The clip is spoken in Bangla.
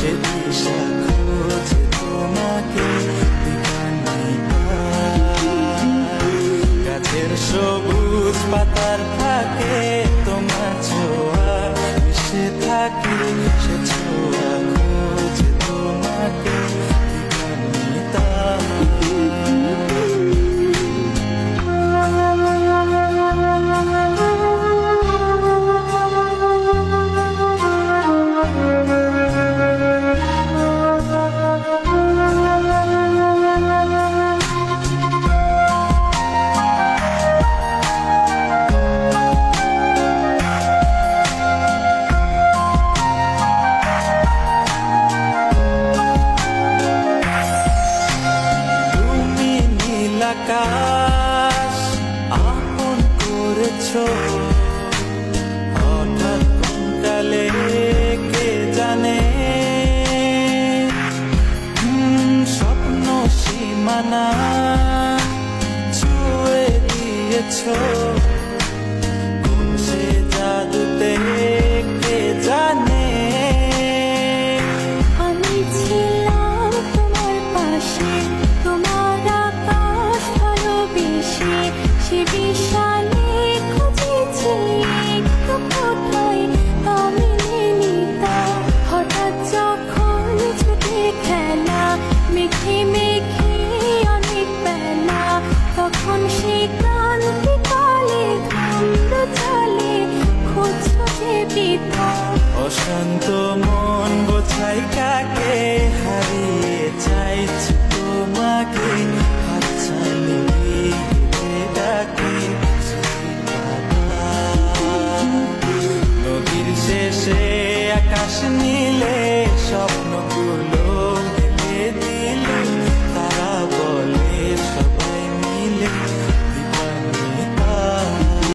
সে দিশা খোঁজে তোমাকে গাছের সবুজ পাতার থাকে তোমার ছোঁয়া মিশে থাকে সে ছোঁয়া খোঁজে তোমাকে আকাশ আপন করেছো হঠাৎ কোনকালে কে জানে স্বপ্ন সীমানা ছুঁয়ে দিয়েছো কোন সে জাদুতে কে জানে আমি ছিলাম তোমার পাশে তোমার সে বিশালে খুঁজেছি একটু কোথায় আমি নিতা হঠাৎ যখন ছুটে খেলা মেঘে মেঘে অনেক বেলা তখন সে ক্লান্তি কালে ধন্দ চলে খুঁজছো যে পিতা অশান্ত মন বোঝাই কাকে হারিয়ে চাইছি তোমাকে হাতছানি নদীর শেষে আকাশ নীল